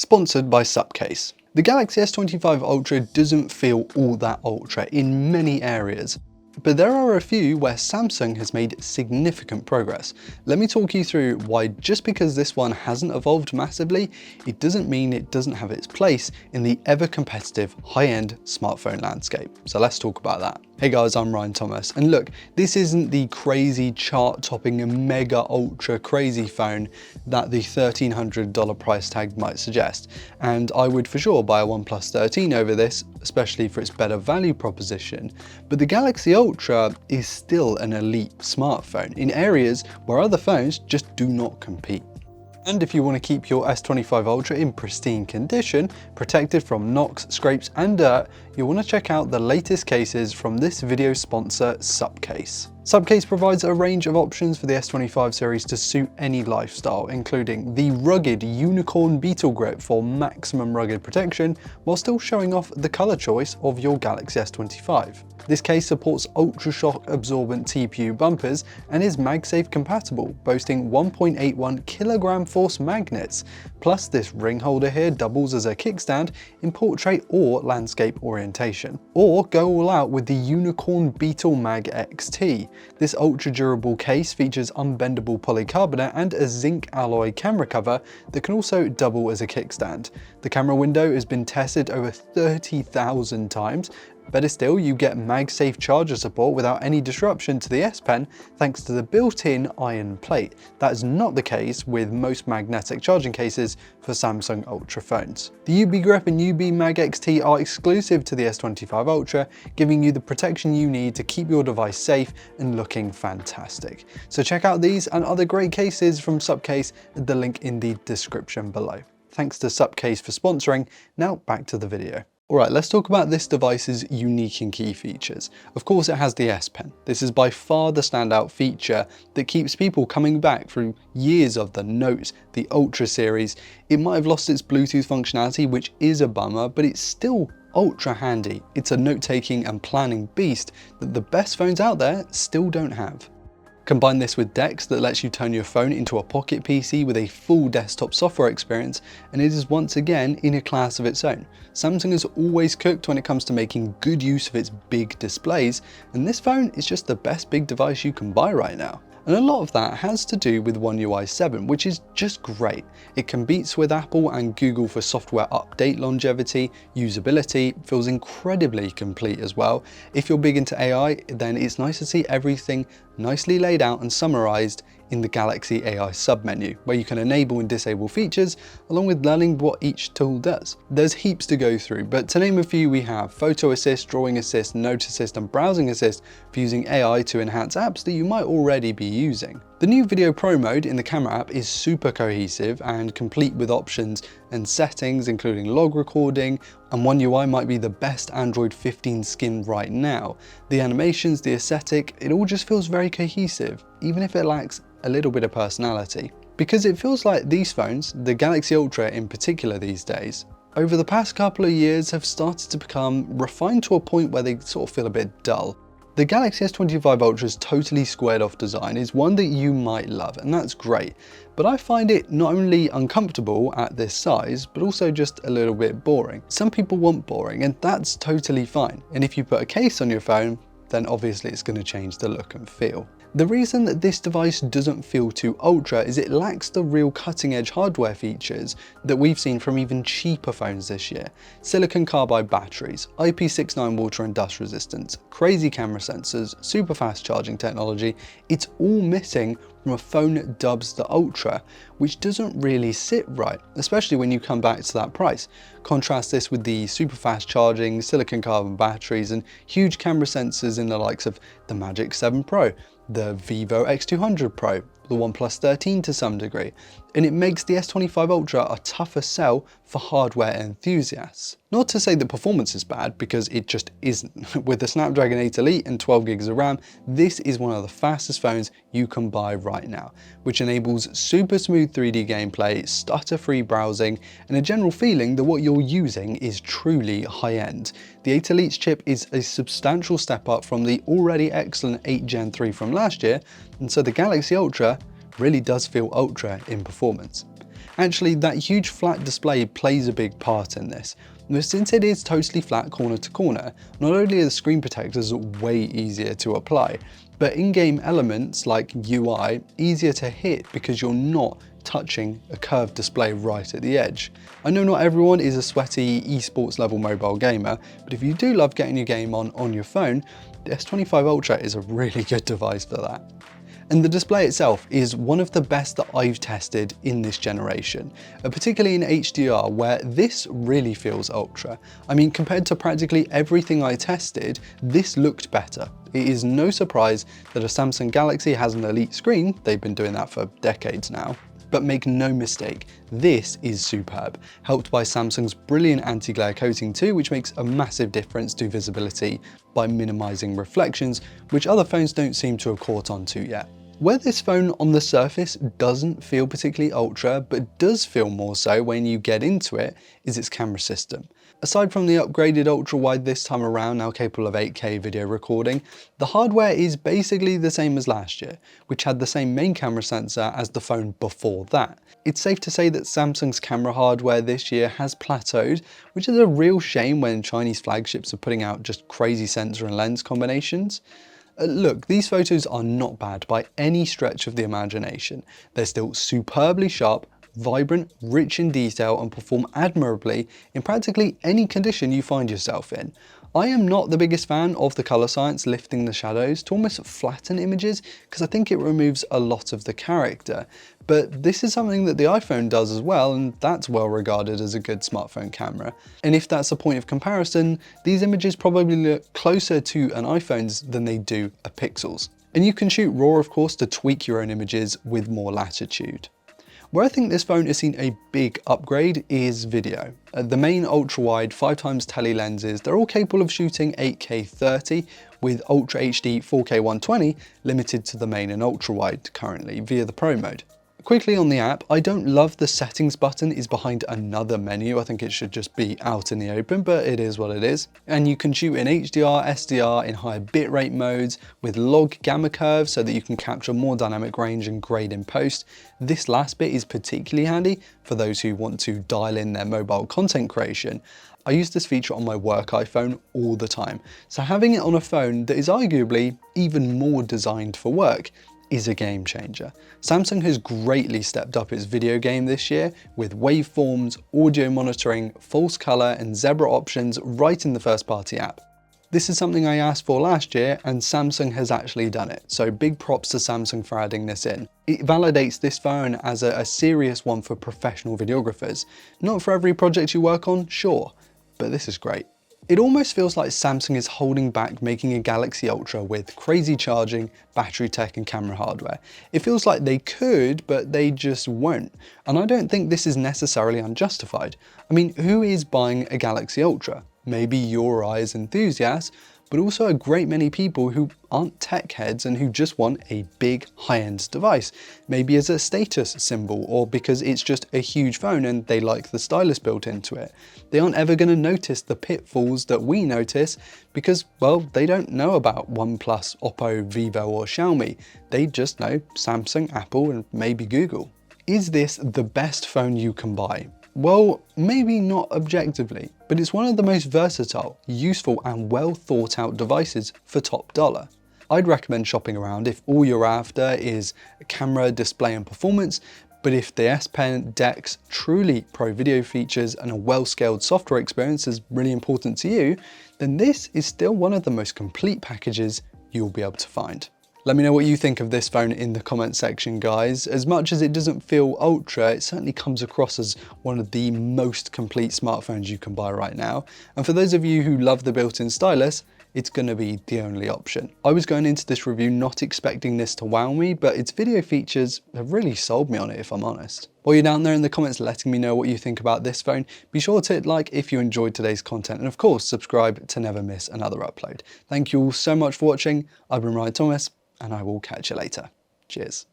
Sponsored by Supcase. The Galaxy S25 Ultra doesn't feel all that ultra in many areas, but there are a few where Samsung has made significant progress. Let me talk you through why just because this one hasn't evolved massively, it doesn't mean it doesn't have its place in the ever-competitive high-end smartphone landscape. So let's talk about that. Hey guys, I'm Ryan Thomas, and look, this isn't the crazy chart-topping mega ultra crazy phone that the $1,300 price tag might suggest, and I would for sure buy a OnePlus 13 over this, especially for its better value proposition, but the Galaxy Ultra is still an elite smartphone in areas where other phones just do not compete. And if you want to keep your S25 Ultra in pristine condition, protected from knocks, scrapes and dirt, you'll want to check out the latest cases from this video sponsor, Supcase. Supcase provides a range of options for the S25 series to suit any lifestyle, including the rugged Unicorn Beetle Grip for maximum rugged protection, while still showing off the colour choice of your Galaxy S25. This case supports ultra-shock absorbent TPU bumpers and is MagSafe compatible, boasting 1.81 kilogram force magnets. Plus this ring holder here doubles as a kickstand in portrait or landscape orientation. Or go all out with the Unicorn Beetle Mag XT. This ultra-durable case features unbendable polycarbonate and a zinc alloy camera cover that can also double as a kickstand. The camera window has been tested over 30,000 times. Better still, you get MagSafe charger support without any disruption to the S Pen thanks to the built-in iron plate. That is not the case with most magnetic charging cases for Samsung Ultra phones. The UB Grip and UB Mag XT are exclusive to the S25 Ultra, giving you the protection you need to keep your device safe and looking fantastic. So check out these and other great cases from Supcase at the link in the description below. Thanks to Supcase for sponsoring. Now back to the video. Alright, let's talk about this device's unique and key features. Of course it has the S Pen. This is by far the standout feature that keeps people coming back through years of the Note, the Ultra series. It might have lost its Bluetooth functionality, which is a bummer, but it's still ultra handy. It's a note-taking and planning beast that the best phones out there still don't have. Combine this with DeX that lets you turn your phone into a pocket PC with a full desktop software experience, and it is once again in a class of its own. Samsung has always cooked when it comes to making good use of its big displays, and this phone is just the best big device you can buy right now. And a lot of that has to do with One UI 7, which is just great. It competes with Apple and Google for software update longevity, usability, feels incredibly complete as well. If you're big into AI, then it's nice to see everything nicely laid out and summarized in the Galaxy AI submenu, where you can enable and disable features, along with learning what each tool does. There's heaps to go through, but to name a few, we have Photo Assist, Drawing Assist, Note Assist, and Browsing Assist for using AI to enhance apps that you might already be using. The new Video Pro mode in the camera app is super cohesive and complete with options and settings, including log recording, and One UI might be the best Android 15 skin right now. The animations, the aesthetic, it all just feels very cohesive, even if it lacks a little bit of personality. Because it feels like these phones, the Galaxy Ultra in particular these days, over the past couple of years have started to become refined to a point where they sort of feel a bit dull. The Galaxy S25 Ultra's totally squared off design is one that you might love, and that's great, but I find it not only uncomfortable at this size, but also just a little bit boring. Some people want boring, and that's totally fine, and if you put a case on your phone, then obviously it's going to change the look and feel. The reason that this device doesn't feel too ultra is it lacks the real cutting-edge hardware features that we've seen from even cheaper phones this year. Silicon carbide batteries, IP69 water and dust resistance, crazy camera sensors, super fast charging technology, it's all missing from a phone that dubs the Ultra, which doesn't really sit right, especially when you come back to that price. Contrast this with the super fast charging, silicon carbon batteries and huge camera sensors in the likes of the Magic 7 Pro, the Vivo X200 Pro, the OnePlus 13 to some degree, and it makes the S25 Ultra a tougher sell for hardware enthusiasts. Not to say that performance is bad, because it just isn't. With the Snapdragon 8 Elite and 12 gigs of RAM, this is one of the fastest phones you can buy right now, which enables super smooth 3D gameplay, stutter-free browsing, and a general feeling that what you're using is truly high-end. The 8 Elite's chip is a substantial step up from the already excellent 8 Gen 3 from last year, and so the Galaxy Ultra really does feel ultra in performance. Actually, that huge flat display plays a big part in this. But since it is totally flat corner to corner, not only are the screen protectors way easier to apply, but in-game elements like UI easier to hit because you're not touching a curved display right at the edge. I know not everyone is a sweaty esports level mobile gamer, but if you do love getting your game on your phone, the S25 Ultra is a really good device for that. And the display itself is one of the best that I've tested in this generation, particularly in HDR, where this really feels ultra. I mean, compared to practically everything I tested, this looked better. It is no surprise that a Samsung Galaxy has an elite screen, they've been doing that for decades now. But make no mistake, this is superb, helped by Samsung's brilliant anti-glare coating too, which makes a massive difference to visibility by minimizing reflections, which other phones don't seem to have caught on to yet. Where this phone on the surface doesn't feel particularly ultra, but does feel more so when you get into it, is its camera system. Aside from the upgraded ultra-wide this time around, now capable of 8K video recording, the hardware is basically the same as last year, which had the same main camera sensor as the phone before that. It's safe to say that Samsung's camera hardware this year has plateaued, which is a real shame when Chinese flagships are putting out just crazy sensor and lens combinations. Look, these photos are not bad by any stretch of the imagination. They're still superbly sharp, vibrant, rich in detail, and perform admirably in practically any condition you find yourself in. I am not the biggest fan of the color science lifting the shadows to almost flatten images because I think it removes a lot of the character. But this is something that the iPhone does as well, and that's well regarded as a good smartphone camera. And if that's a point of comparison, these images probably look closer to an iPhone's than they do a Pixel's. And you can shoot RAW, of course, to tweak your own images with more latitude. Where I think this phone has seen a big upgrade is video. The main ultra-wide 5x tele lenses, they're all capable of shooting 8K 30 with Ultra HD 4K 120 limited to the main and ultra-wide currently via the Pro mode. Quickly on the app, I don't love the settings button is behind another menu. I think it should just be out in the open, but it is what it is. And you can shoot in HDR, SDR in higher bitrate modes with log gamma curves so that you can capture more dynamic range and grade in post. This last bit is particularly handy for those who want to dial in their mobile content creation. I use this feature on my work iPhone all the time. So having it on a phone that is arguably even more designed for work is a game changer. Samsung has greatly stepped up its video game this year with waveforms, audio monitoring, false color, and zebra options right in the first party app. This is something I asked for last year and Samsung has actually done it, so big props to Samsung for adding this in. It validates this phone as a serious one for professional videographers. Not for every project you work on, sure, but this is great. It almost feels like Samsung is holding back making a Galaxy Ultra with crazy charging, battery tech and camera hardware. It feels like they could, but they just won't. And I don't think this is necessarily unjustified. I mean, who is buying a Galaxy Ultra? Maybe your eyes enthusiasts, but also a great many people who aren't tech heads and who just want a big high-end device, maybe as a status symbol or because it's just a huge phone and they like the stylus built into it. They aren't ever going to notice the pitfalls that we notice because, well, they don't know about OnePlus, Oppo, Vivo or Xiaomi. They just know Samsung, Apple and maybe Google. Is this the best phone you can buy? Well, maybe not objectively, but it's one of the most versatile, useful and well thought out devices for top dollar. I'd recommend shopping around if all you're after is camera, display and performance, but if the S Pen, DeX, truly pro video features and a well-scaled software experience is really important to you, then this is still one of the most complete packages you'll be able to find. Let me know what you think of this phone in the comment section, guys. As much as it doesn't feel ultra, it certainly comes across as one of the most complete smartphones you can buy right now. And for those of you who love the built-in stylus, it's going to be the only option. I was going into this review not expecting this to wow me, but its video features have really sold me on it, if I'm honest. While you're down there in the comments letting me know what you think about this phone, be sure to hit like if you enjoyed today's content, and of course subscribe to never miss another upload. Thank you all so much for watching. I've been Ryan Thomas, and I will catch you later. Cheers.